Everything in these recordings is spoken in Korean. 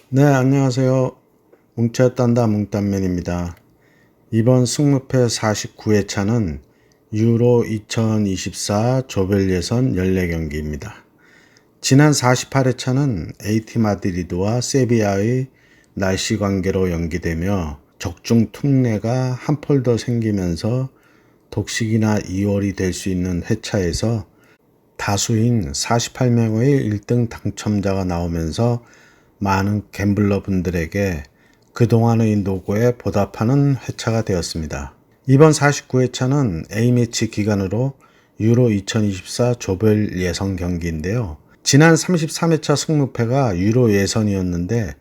네, 안녕하세요. 뭉쳐 딴다 뭉딴맨입니다. 이번 승무패 49회차는 유로 2024 조별 예선 14경기입니다. 지난 48회차는 AT 마드리드와 세비야의 날씨 관계로 연기되며 적중 특례가 한 폴 더 생기면서 독식이나 2월이 될 수 있는 회차에서 다수인 48명의 1등 당첨자가 나오면서 많은 갬블러 분들에게 그동안의 노고에 보답하는 회차가 되었습니다. 이번 49회차는 A매치 기간으로 유로 2024 조별 예선 경기인데요. 지난 33회차 승무패가 유로 예선이었는데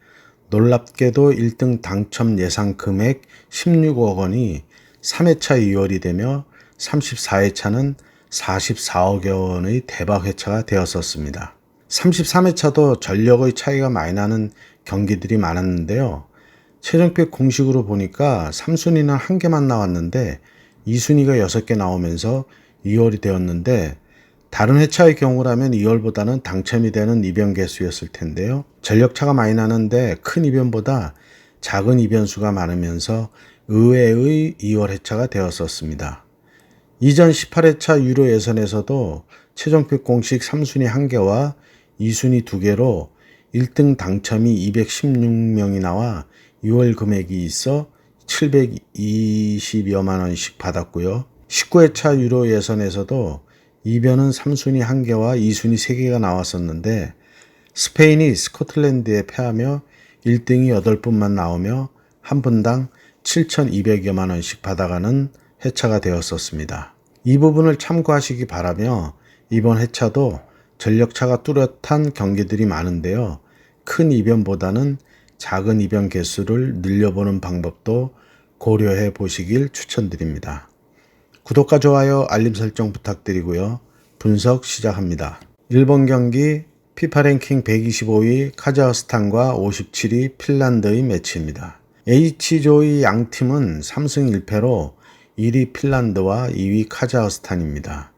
놀랍게도 1등 당첨 예상 금액 16억 원이 3회차 2월이 되며 34회차는 44억 원의 대박 회차가 되었었습니다. 33회차도 전력의 차이가 많이 나는 경기들이 많았는데요. 최종표 공식으로 보니까 3순위는 1개만 나왔는데 2순위가 6개 나오면서 2월이 되었는데 다른 회차의 경우라면 2월보다는 당첨이 되는 이변 개수였을 텐데요. 전력차가 많이 나는데 큰 이변보다 작은 이변수가 많으면서 의외의 2월 회차가 되었었습니다. 이전 18회차 유로 예선에서도 최종표 공식 3순위 1개와 2순위 2개로 1등 당첨이 216명이 나와 6월 금액이 있어 720여만 원씩 받았고요. 19회차 유로 예선에서도 이변은 3순위 1개와 2순위 3개가 나왔었는데 스페인이 스코틀랜드에 패하며 1등이 8분만 나오며 한 분당 7,200여만 원씩 받아가는 회차가 되었었습니다. 이 부분을 참고하시기 바라며 이번 회차도 전력차가 뚜렷한 경기들이 많은데요. 큰 이변보다는 작은 이변 개수를 늘려보는 방법도 고려해 보시길 추천드립니다. 구독과 좋아요, 알림 설정 부탁드리고요. 분석 시작합니다. 1번 경기 피파 랭킹 125위 카자흐스탄과 57위 핀란드의 매치입니다. H조의 양팀은 3승 1패로 1위 핀란드와 2위 카자흐스탄입니다.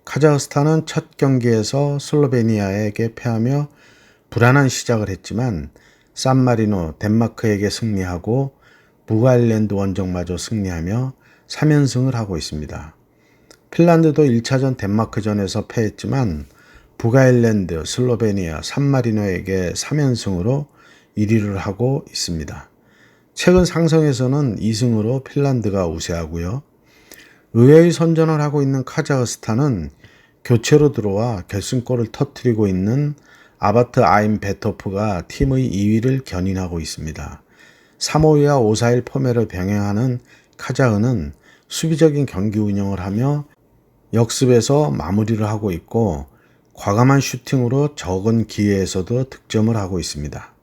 카자흐스탄은 첫 경기에서 슬로베니아에게 패하며 불안한 시작을 했지만 산마리노 덴마크에게 승리하고 북아일랜드 원정마저 승리하며 3연승을 하고 있습니다. 핀란드도 1차전 덴마크전에서 패했지만 북아일랜드, 슬로베니아, 산마리노에게 3연승으로 1위를 하고 있습니다. 최근 상성에서는 2승으로 핀란드가 우세하고요. 의외의 선전을 하고 있는 카자흐스탄은 교체로 들어와 결승골을 터뜨리고 있는 아바트 아임베토프가 팀의 2위를 견인하고 있습니다. 3-5-2와 5-4-1 포맷을 병행하는 카자흐는 수비적인 경기 운영을 하며 역습에서 마무리를 하고 있고 과감한 슈팅으로 적은 기회에서도 득점을 하고 있습니다.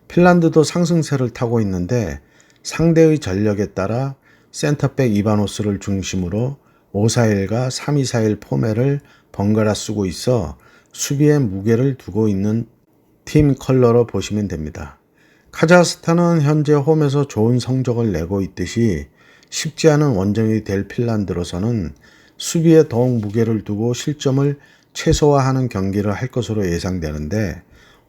핀란드도 상승세를 타고 있는데 상대의 전력에 따라 센터백 이바노스를 중심으로 5-4-1과 3-2-4-1 포맷을 번갈아 쓰고 있어 수비에 무게를 두고 있는 팀 컬러로 보시면 됩니다. 카자흐스탄은 현재 홈에서 좋은 성적을 내고 있듯이 쉽지 않은 원정이 될 핀란드로서는 수비에 더욱 무게를 두고 실점을 최소화하는 경기를 할 것으로 예상되는데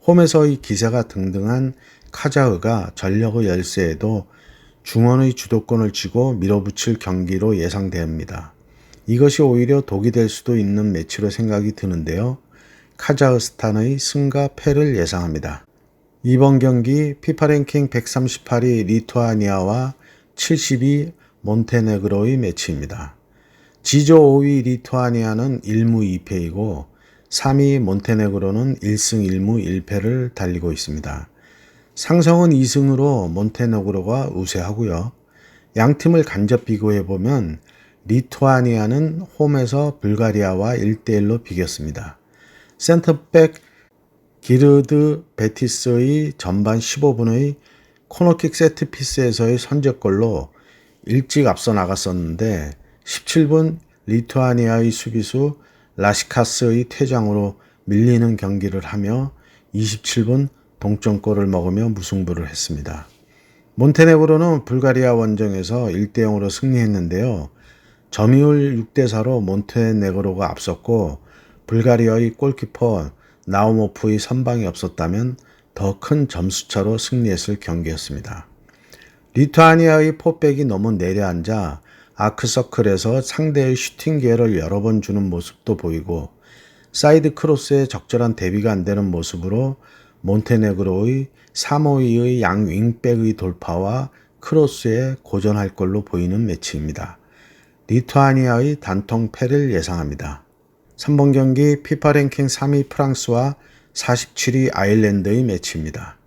홈에서의 기세가 등등한 카자흐가 전력의 열세에도 중원의 주도권을 쥐고 밀어붙일 경기로 예상됩니다. 이것이 오히려 독이 될 수도 있는 매치로 생각이 드는데요. 카자흐스탄의 승과 패를 예상합니다. 이번 경기 피파 랭킹 138위 리투아니아와 70위 몬테네그로의 매치입니다. 지조 5위 리투아니아는 1무 2패이고 3위 몬테네그로는 1승 1무 1패를 달리고 있습니다. 상성은 2승으로 몬테네그로가 우세하고요. 양팀을 간접 비교해보면 리투아니아는 홈에서 불가리아와 1대1로 비겼습니다. 센터백 기르드 베티스의 전반 15분의 코너킥 세트피스에서의 선제골로 일찍 앞서 나갔었는데 17분 리투아니아의 수비수 라시카스의 퇴장으로 밀리는 경기를 하며 27분 동점골을 먹으며 무승부를 했습니다. 몬테네그로는 불가리아 원정에서 1대0으로 승리했는데요. 점유율 6대4로 몬테네그로가 앞섰고 불가리아의 골키퍼 나우모프의 선방이 없었다면 더 큰 점수차로 승리했을 경기였습니다. 리투아니아의 포백이 너무 내려앉아 아크서클에서 상대의 슈팅 기회를 여러 번 주는 모습도 보이고 사이드 크로스에 적절한 대비가 안 되는 모습으로 몬테네그로의 사모이의 양 윙백의 돌파와 크로스에 고전할 걸로 보이는 매치입니다. 리투아니아의 단통 패를 예상합니다. 3번 경기 피파 랭킹 3위 프랑스와 47위 아일랜드의 매치입니다.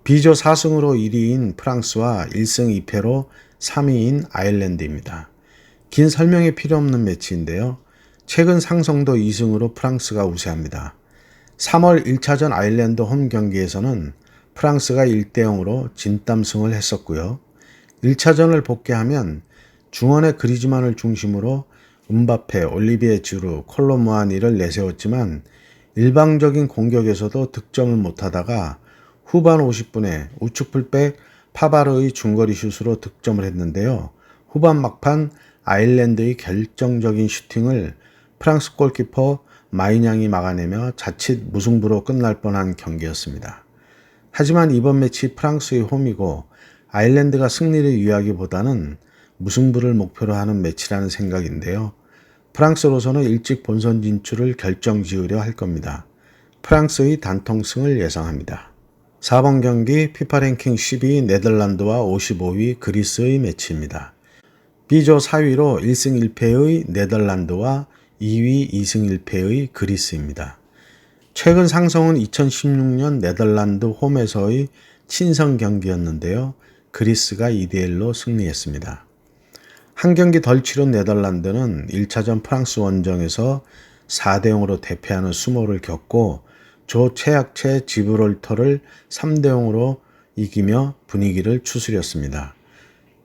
B조 4승으로 1위인 프랑스와 1승 2패로 3위인 아일랜드입니다. 긴 설명이 필요 없는 매치인데요. 최근 상성도 2승으로 프랑스가 우세합니다. 3월 1차전 아일랜드 홈 경기에서는 프랑스가 1대0으로 진땀승을 했었고요. 1차전을 복귀하면 중원의 그리즈만을 중심으로 음바페, 올리비에 주루, 콜로무아니를 내세웠지만 일방적인 공격에서도 득점을 못하다가 후반 50분에 우측 풀백 파바르의 중거리 슛으로 득점을 했는데요. 후반 막판 아일랜드의 결정적인 슈팅을 프랑스 골키퍼 마이냥이 막아내며 자칫 무승부로 끝날 뻔한 경기였습니다. 하지만 이번 매치 프랑스의 홈이고 아일랜드가 승리를 위하기보다는 무승부를 목표로 하는 매치라는 생각인데요. 프랑스로서는 일찍 본선 진출을 결정지으려 할 겁니다. 프랑스의 단통승을 예상합니다. 4번 경기 피파 랭킹 12위 네덜란드와 55위 그리스의 매치입니다. B조 4위로 1승 1패의 네덜란드와 2위 2승 1패의 그리스입니다. 최근 상성은 2016년 네덜란드 홈에서의 친선 경기였는데요. 그리스가 2대1로 승리했습니다. 한 경기 덜 치른 네덜란드는 1차전 프랑스 원정에서 4대0으로 대패하는 수모를 겪고 조 최약체 지브롤터를 3대0으로 이기며 분위기를 추스렸습니다.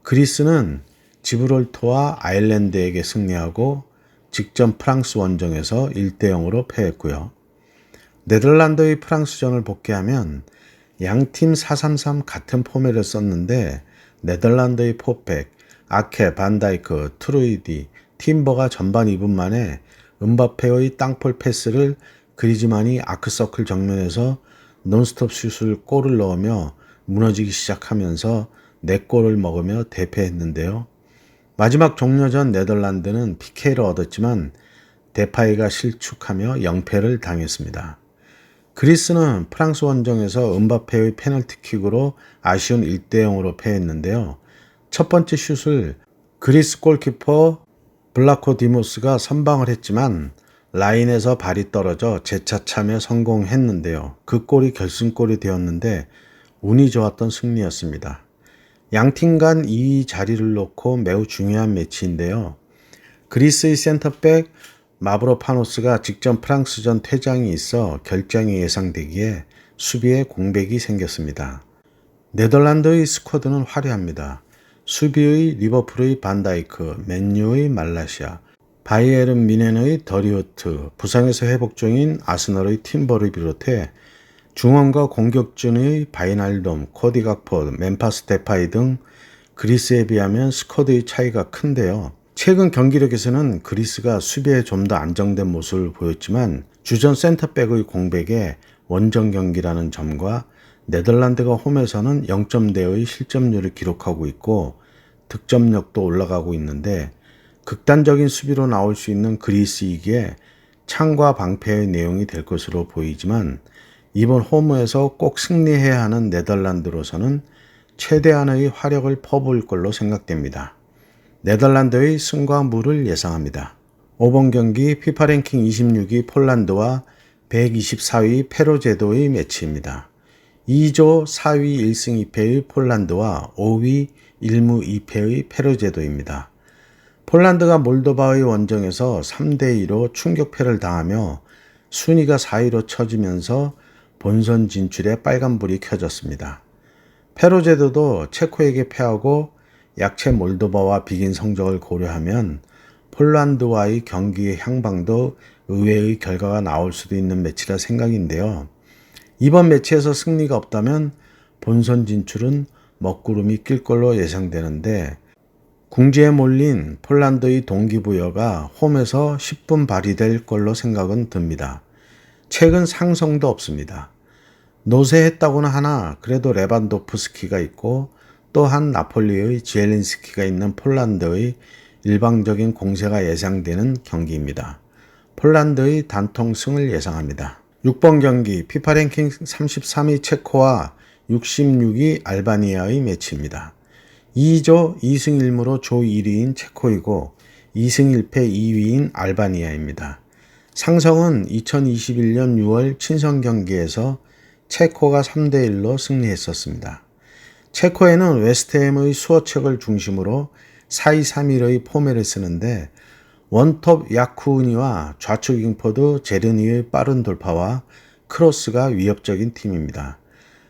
그리스는 지브롤터와 아일랜드에게 승리하고 직전 프랑스 원정에서 1대0으로 패했고요. 네덜란드의 프랑스전을 복귀하면 양팀 4-3-3 같은 포맷을 썼는데 네덜란드의 포백, 아케, 반다이크, 트루이디, 팀버가 전반 2분 만에 음바페의 땅볼 패스를 그리즈만이 아크서클 정면에서 논스톱 슛을 골을 넣으며 무너지기 시작하면서 4골을 먹으며 대패했는데요. 마지막 종료전 네덜란드는 PK를 얻었지만 데파이가 실축하며 0패를 당했습니다. 그리스는 프랑스 원정에서 음바페의 페널티킥으로 아쉬운 1대0으로 패했는데요. 첫 번째 슛을 그리스 골키퍼 블라코디모스가 선방을 했지만 라인에서 발이 떨어져 재차 참여 성공했는데요. 그 골이 결승골이 되었는데 운이 좋았던 승리였습니다. 양팀 간 2위 자리를 놓고 매우 중요한 매치인데요. 그리스의 센터백 마브로파노스가 직전 프랑스전 퇴장이 있어 결장이 예상되기에 수비에 공백이 생겼습니다. 네덜란드의 스쿼드는 화려합니다. 수비의 리버풀의 반다이크, 맨유의 말라시아, 바이에른 미넨의 더리우트, 부상에서 회복 중인 아스널의 팀버를 비롯해 중원과 공격진의 바이날돔, 코디 각포, 멤파스 데파이 등 그리스에 비하면 스쿼드의 차이가 큰데요. 최근 경기력에서는 그리스가 수비에 좀 더 안정된 모습을 보였지만 주전 센터백의 공백에 원정 경기라는 점과 네덜란드가 홈에서는 0점대의 실점률을 기록하고 있고 득점력도 올라가고 있는데 극단적인 수비로 나올 수 있는 그리스이기에 창과 방패의 내용이 될 것으로 보이지만 이번 홈에서 꼭 승리해야 하는 네덜란드로서는 최대한의 화력을 퍼부을 걸로 생각됩니다. 네덜란드의 승과 무를 예상합니다. 5번 경기 피파 랭킹 26위 폴란드와 124위 페로제도의 매치입니다. 2조 4위 1승 2패의 폴란드와 5위 1무 2패의 페로제도입니다. 폴란드가 몰도바의 원정에서 3대2로 충격패를 당하며 순위가 4위로 처지면서 본선 진출에 빨간불이 켜졌습니다. 페로제도도 체코에게 패하고 약체 몰도바와 비긴 성적을 고려하면 폴란드와의 경기의 향방도 의외의 결과가 나올 수도 있는 매치라 생각인데요. 이번 매치에서 승리가 없다면 본선 진출은 먹구름이 낄 걸로 예상되는데 궁지에 몰린 폴란드의 동기부여가 홈에서 10분 발휘될 걸로 생각은 듭니다. 최근 상성도 없습니다. 노쇠했다고는 하나 그래도 레반도프스키가 있고 또한 나폴리의 지엘린스키가 있는 폴란드의 일방적인 공세가 예상되는 경기입니다. 폴란드의 단통승을 예상합니다. 6번 경기 피파 랭킹 33위 체코와 66위 알바니아의 매치입니다. 2조 2승 1무로 조 1위인 체코이고 2승 1패 2위인 알바니아입니다. 상성은 2021년 6월 친선 경기에서 체코가 3대1로 승리했었습니다. 체코에는 웨스트햄의 수어책을 중심으로 4-2-3-1의 포맷을 쓰는데 원톱 야쿠니와 좌측 윙포드 제르니의 빠른 돌파와 크로스가 위협적인 팀입니다.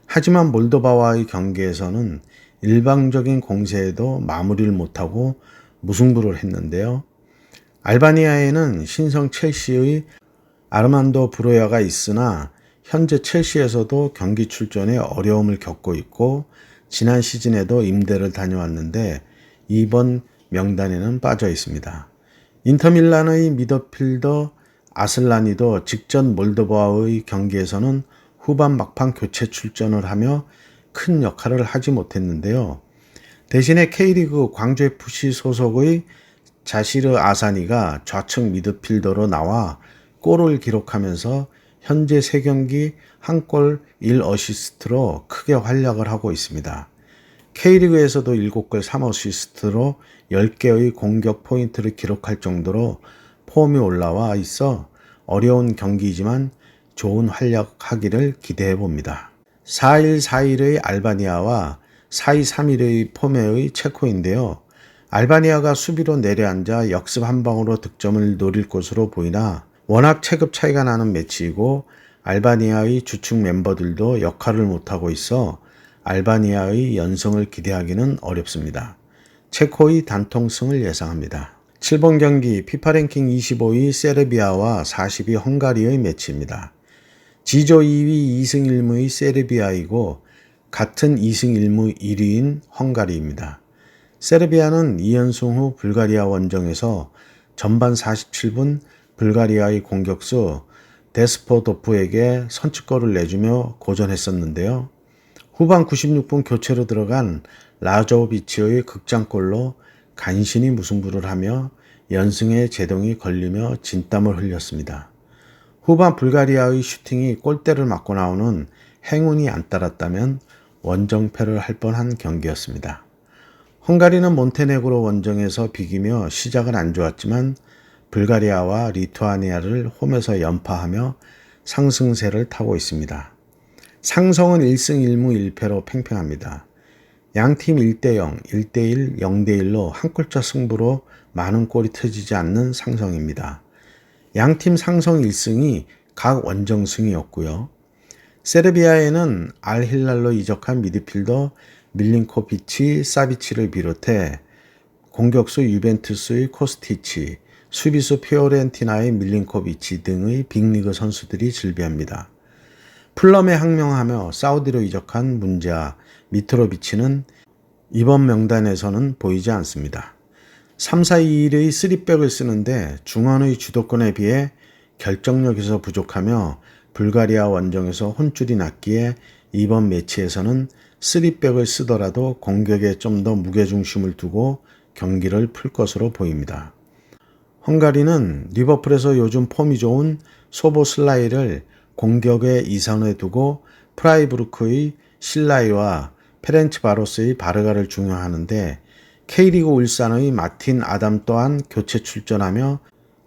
하지만 몰도바와의 경기에서는 일방적인 공세에도 마무리를 못하고 무승부를 했는데요. 알바니아에는 신성 첼시의 아르만도 브로야가 있으나 현재 첼시에서도 경기 출전에 어려움을 겪고 있고 지난 시즌에도 임대를 다녀왔는데 이번 명단에는 빠져 있습니다. 인터밀란의 미드필더 아슬라니도 직전 몰도바와의 경기에서는 후반 막판 교체 출전을 하며 큰 역할을 하지 못했는데요. 대신에 K리그 광주FC 소속의 자시르 아사니가 좌측 미드필더로 나와 골을 기록하면서 현재 3경기 1골 1어시스트로 크게 활약을 하고 있습니다. K리그에서도 7골 3어시스트로 10개의 공격 포인트를 기록할 정도로 폼이 올라와 있어 어려운 경기이지만 좋은 활약하기를 기대해 봅니다. 4-1-4-1의 알바니아와 4-2-3-1의 포메의 체코인데요. 알바니아가 수비로 내려앉아 역습 한 방으로 득점을 노릴 것으로 보이나 워낙 체급 차이가 나는 매치이고 알바니아의 주축 멤버들도 역할을 못하고 있어 알바니아의 연승을 기대하기는 어렵습니다. 체코의 단통승을 예상합니다. 7번 경기 피파 랭킹 25위 세르비아와 40위 헝가리의 매치입니다. 지조 2위 2승 1무의 세르비아이고 같은 2승 1무 1위인 헝가리입니다. 세르비아는 2연승 후 불가리아 원정에서 전반 47분 불가리아의 공격수 데스포도프에게 선취골을 내주며 고전했었는데요. 후반 96분 교체로 들어간 라조비치의 극장골로 간신히 무승부를 하며 연승에 제동이 걸리며 진땀을 흘렸습니다. 후반 불가리아의 슈팅이 골대를 맞고 나오는 행운이 안 따랐다면 원정패를 할 뻔한 경기였습니다. 헝가리는 몬테네그로 원정에서 비기며 시작은 안 좋았지만 불가리아와 리투아니아를 홈에서 연파하며 상승세를 타고 있습니다. 상성은 1승 1무 1패로 팽팽합니다. 양팀 1대0, 1대1, 0대1로 한 골차 승부로 많은 골이 터지지 않는 상성입니다. 양팀 상성 1승이 각 원정승이었고요. 세르비아에는 알힐랄로 이적한 미드필더 밀린코비치, 사비치를 비롯해 공격수 유벤투스의 코스티치, 수비수 피오렌티나의 밀린코비치 등의 빅리그 선수들이 즐비합니다. 플럼에 항명하며 사우디로 이적한 문제아 미트로비치는 이번 명단에서는 보이지 않습니다. 3-4-2-1의 3백을 쓰는데 중원의 주도권에 비해 결정력에서 부족하며 불가리아 원정에서 혼줄이 났기에 이번 매치에서는 3백을 쓰더라도 공격에 좀 더 무게중심을 두고 경기를 풀 것으로 보입니다. 헝가리는 리버풀에서 요즘 폼이 좋은 소보슬라이를 공격에 이선에 두고 프라이부르크의 실라이와 페렌츠바로스의 바르가를 중용하는데 K리그 울산의 마틴 아담 또한 교체 출전하며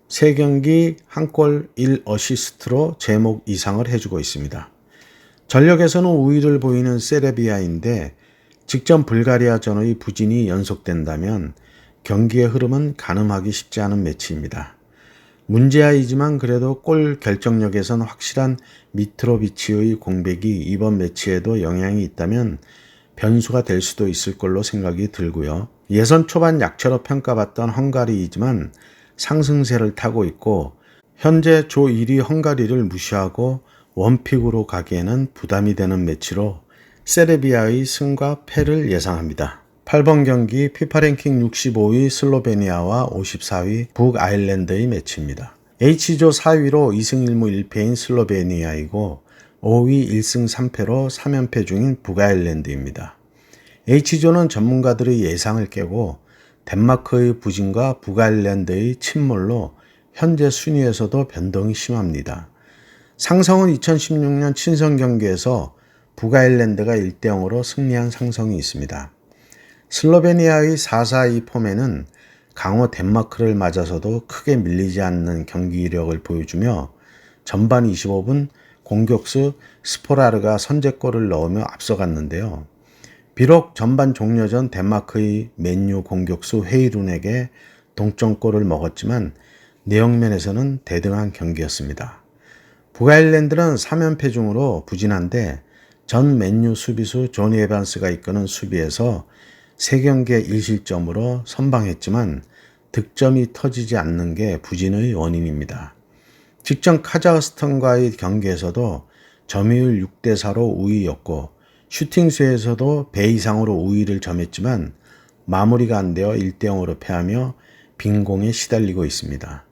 3경기 1골 1어시스트로 제목 이상을 해주고 있습니다. 전력에서는 우위를 보이는 세르비아인데 직전 불가리아전의 부진이 연속된다면 경기의 흐름은 가늠하기 쉽지 않은 매치입니다. 문제아이지만 그래도 골 결정력에선 확실한 미트로비치의 공백이 이번 매치에도 영향이 있다면 변수가 될 수도 있을 걸로 생각이 들고요. 예선 초반 약체로 평가받던 헝가리이지만 상승세를 타고 있고 현재 조 1위 헝가리를 무시하고 원픽으로 가기에는 부담이 되는 매치로 세르비아의 승과 패를 예상합니다. 8번 경기 피파 랭킹 65위 슬로베니아와 54위 북아일랜드의 매치입니다. H조 4위로 2승 1무 1패인 슬로베니아이고 5위 1승 3패로 3연패 중인 북아일랜드입니다. H조는 전문가들의 예상을 깨고 덴마크의 부진과 북아일랜드의 침몰로 현재 순위에서도 변동이 심합니다. 상성은 2016년 친선 경기에서 북아일랜드가 1대0으로 승리한 상성이 있습니다. 슬로베니아의 4-4-2 폼에는 강호 덴마크를 맞아서도 크게 밀리지 않는 경기력을 보여주며 전반 25분 공격수 스포라르가 선제골을 넣으며 앞서갔는데요. 비록 전반 종료 전 덴마크의 맨유 공격수 헤이룬에게 동점골을 먹었지만 내용면에서는 대등한 경기였습니다. 북아일랜드는 3연패 중으로 부진한데 전 맨유 수비수 조니 에반스가 이끄는 수비에서 3경기에 1실점으로 선방했지만 득점이 터지지 않는 게 부진의 원인입니다. 직전 카자흐스탄과의 경기에서도 점유율 6대4로 우위였고 슈팅 수에서도 배 이상으로 우위를 점했지만 마무리가 안 되어 1대0으로 패하며 빈공에 시달리고 있습니다.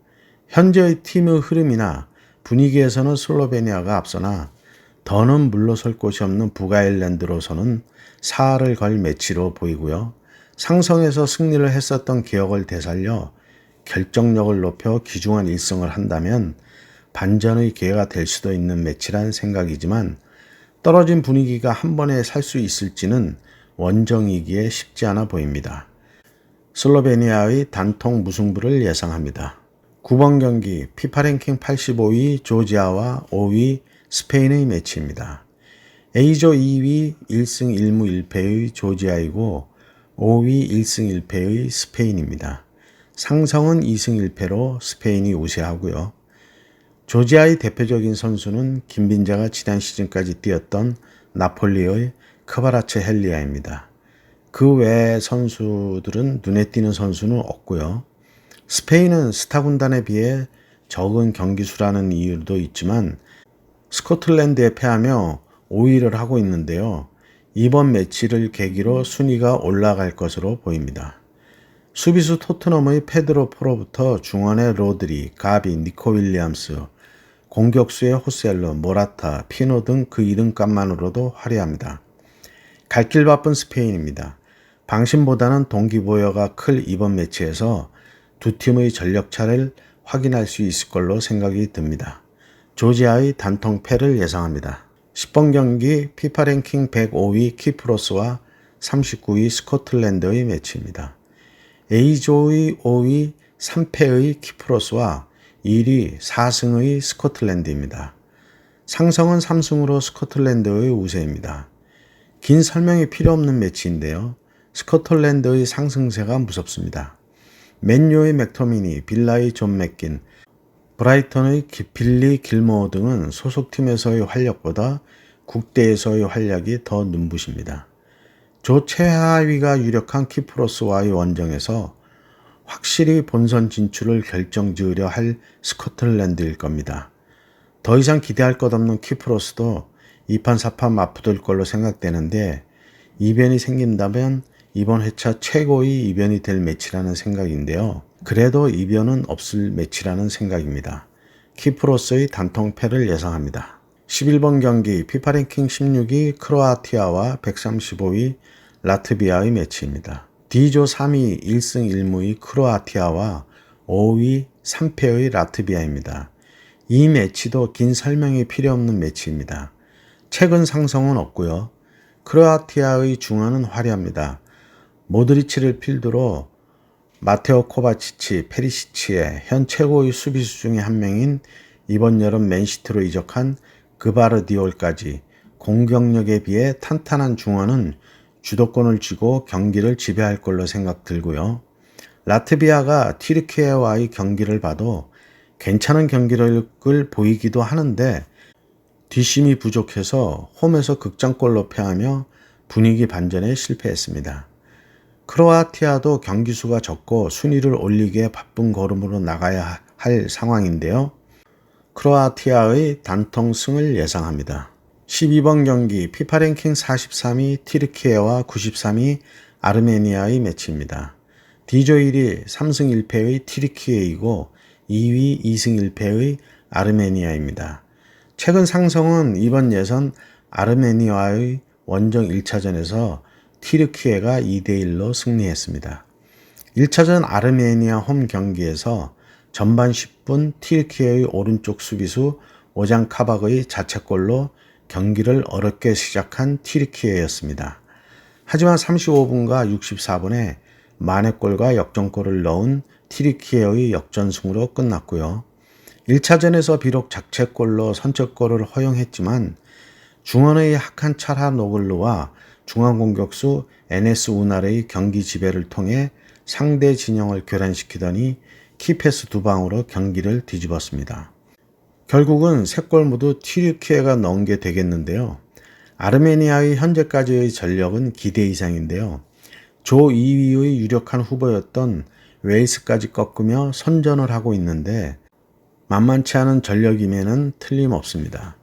현재의 팀의 흐름이나 분위기에서는 슬로베니아가 앞서나 더는 물러설 곳이 없는 북아일랜드로서는 사활을 걸 매치로 보이고요. 상성에서 승리를 했었던 기억을 되살려 결정력을 높여 귀중한 1승을 한다면 반전의 기회가 될 수도 있는 매치란 생각이지만 떨어진 분위기가 한 번에 살 수 있을지는 원정이기에 쉽지 않아 보입니다. 슬로베니아의 단통 무승부를 예상합니다. 9번 경기 피파 랭킹 85위 조지아와 5위 스페인의 매치입니다. A조 2위 1승 1무 1패의 조지아이고 5위 1승 1패의 스페인입니다. 상성은 2승 1패로 스페인이 우세하고요. 조지아의 대표적인 선수는 김빈자가 지난 시즌까지 뛰었던 나폴리의 크바라체 헬리아입니다. 그 외의 선수들은 눈에 띄는 선수는 없고요. 스페인은 스타 군단에 비해 적은 경기수라는 이유도 있지만 스코틀랜드에 패하며 5위를 하고 있는데요. 이번 매치를 계기로 순위가 올라갈 것으로 보입니다. 수비수 토트넘의 페드로 포로부터 중원의 로드리, 가비, 니코 윌리엄스, 공격수의 호셀로, 모라타, 피노 등 그 이름값만으로도 화려합니다. 갈 길 바쁜 스페인입니다. 방심보다는 동기부여가 클 이번 매치에서 두 팀의 전력차를 확인할 수 있을 걸로 생각이 듭니다. 조지아의 단통 패를 예상합니다. 10번 경기 피파 랭킹 105위 키프로스와 39위 스코틀랜드의 매치입니다. A조의 5위 3패의 키프로스와 1위 4승의 스코틀랜드입니다. 상성은 3승으로 스코틀랜드의 우세입니다. 긴 설명이 필요 없는 매치인데요. 스코틀랜드의 상승세가 무섭습니다. 맨유의 맥토미니, 빌라의 존 맥긴, 브라이턴의 빌리 길모어 등은 소속팀에서의 활약보다 국대에서의 활약이 더 눈부십니다. 조 최하위가 유력한 키프로스와의 원정에서 확실히 본선 진출을 결정지으려 할 스코틀랜드일 겁니다. 더 이상 기대할 것 없는 키프로스도 2판 4판 맞붙을 걸로 생각되는데 이변이 생긴다면 이번 회차 최고의 이변이 될 매치라는 생각인데요. 그래도 이변은 없을 매치라는 생각입니다. 키프로스의 단통 패를 예상합니다. 11번 경기 피파 랭킹 16위 크로아티아와 135위 라트비아의 매치입니다. D조 3위 1승 1무의 크로아티아와 5위 3패의 라트비아입니다. 이 매치도 긴 설명이 필요 없는 매치입니다. 최근 상성은 없고요. 크로아티아의 중원은 화려합니다. 모드리치를 필두로 마테오 코바치치, 페리시치의 현 최고의 수비수 중에 한 명인 이번 여름 맨시티로 이적한 그바르디올까지 공격력에 비해 탄탄한 중원은 주도권을 쥐고 경기를 지배할 걸로 생각 들고요. 라트비아가 튀르키예와의 경기를 봐도 괜찮은 경기력을 보이기도 하는데 뒷심이 부족해서 홈에서 극장골로 패하며 분위기 반전에 실패했습니다. 크로아티아도 경기수가 적고 순위를 올리기에 바쁜 걸음으로 나가야 할 상황인데요. 크로아티아의 단통 승을 예상합니다. 12번 경기 피파 랭킹 43위 튀르키예와 93위 아르메니아의 매치입니다. D조 1위 3승 1패의 튀르키예이고 2위 2승 1패의 아르메니아입니다. 최근 상성은 이번 예선 아르메니아와의 원정 1차전에서 튀르키예가 2대1로 승리했습니다. 1차전 아르메니아 홈 경기에서 전반 10분 튀르키예의 오른쪽 수비수 오장 카박의 자책골로 경기를 어렵게 시작한 튀르키예였습니다. 하지만 35분과 64분에 만회골과 역전골을 넣은 튀르키예의 역전승으로 끝났고요. 1차전에서 비록 자책골로 선취골을 허용했지만 중원의 하칸 찰하노글루와 중앙공격수 에네스 우날의 경기 지배를 통해 상대 진영을 교란시키더니 키패스 2방으로 경기를 뒤집었습니다. 결국은 3골 모두 튀르키예가 넣은 게 되겠는데요. 아르메니아의 현재까지의 전력은 기대 이상인데요. 조 2위의 유력한 후보였던 웨일스까지 꺾으며 선전을 하고 있는데 만만치 않은 전력임에는 틀림없습니다.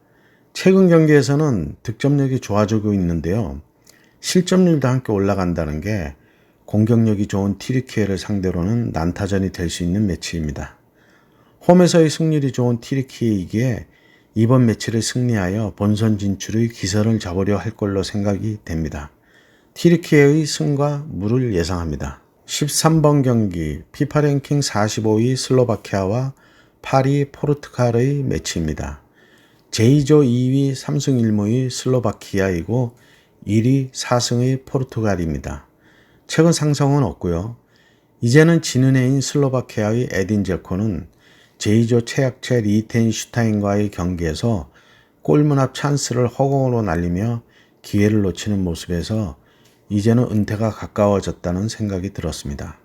최근 경기에서는 득점력이 좋아지고 있는데요. 실점률도 함께 올라간다는 게 공격력이 좋은 튀르키예를 상대로는 난타전이 될 수 있는 매치입니다. 홈에서의 승률이 좋은 튀르키예이기에 이번 매치를 승리하여 본선 진출의 기선을 잡으려 할 걸로 생각이 됩니다. 튀르키예의 승과 무를 예상합니다. 13번 경기 피파 랭킹 45위 슬로바키아와 8위 포르투갈의 매치입니다. 제2조 2위 3승 1무의 슬로바키아이고 1위 4승의 포르투갈입니다. 최근 상성은 없고요. 이제는 지는 해인 슬로바키아의 에딘 제코는 제2조 최약체 리텐슈타인과의 경기에서 골문 앞 찬스를 허공으로 날리며 기회를 놓치는 모습에서 이제는 은퇴가 가까워졌다는 생각이 들었습니다.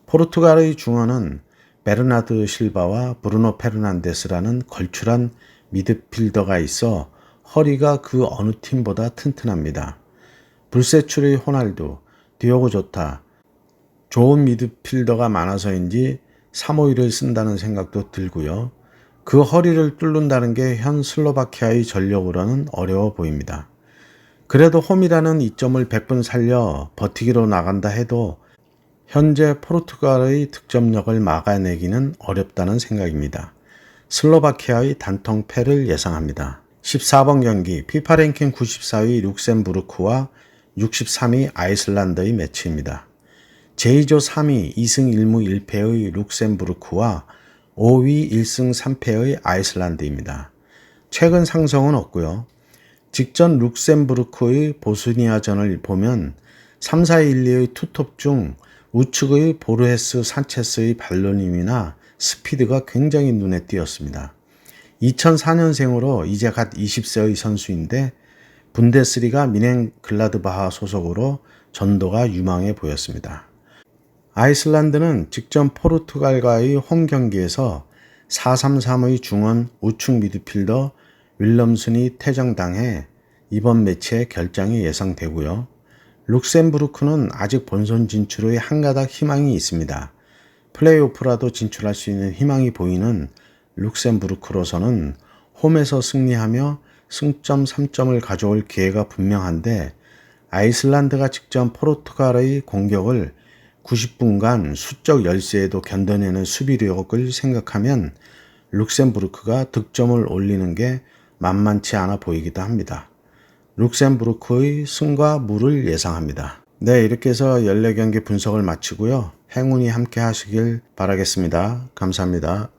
포르투갈의 중원은 베르나드 실바와 브루노 페르난데스라는 걸출한 미드필더가 있어 허리가 그 어느 팀보다 튼튼합니다. 불세출의 호날두, 디오고 조타, 좋은 미드필더가 많아서인지 351을 쓴다는 생각도 들고요. 그 허리를 뚫는다는 게 현 슬로바키아의 전력으로는 어려워 보입니다. 그래도 홈이라는 이점을 100분 살려 버티기로 나간다 해도 현재 포르투갈의 득점력을 막아내기는 어렵다는 생각입니다. 슬로바키아의 단통 패를 예상합니다. 14번 경기 피파 랭킹 94위 룩셈부르크와 63위 아이슬란드의 매치입니다. 제2조 3위 2승 1무 1패의 룩셈부르크와 5위 1승 3패의 아이슬란드입니다. 최근 상성은 없고요. 직전 룩셈부르크의 보스니아전을 보면 3-4-1-2의 투톱 중 우측의 보르헤스 산체스의 발로님이나 스피드가 굉장히 눈에 띄었습니다. 2004년생으로 이제 갓 20세의 선수인데 분데스리가 미넨 글라드바하 소속으로 전도가 유망해 보였습니다. 아이슬란드는 직전 포르투갈과의 홈 경기에서 4-3-3의 중원 우측 미드필더 윌럼슨이 퇴장당해 이번 매치의 결장이 예상되고요. 룩셈부르크는 아직 본선 진출의 한가닥 희망이 있습니다. 플레이오프라도 진출할 수 있는 희망이 보이는 룩셈부르크로서는 홈에서 승리하며 승점 3점을 가져올 기회가 분명한데 아이슬란드가 직전 포르투갈의 공격을 90분간 수적 열세에도 견뎌내는 수비력을 생각하면 룩셈부르크가 득점을 올리는 게 만만치 않아 보이기도 합니다. 룩셈부르크의 승과 무를 예상합니다. 네, 이렇게 해서 14경기 분석을 마치고요. 행운이 함께 하시길 바라겠습니다. 감사합니다.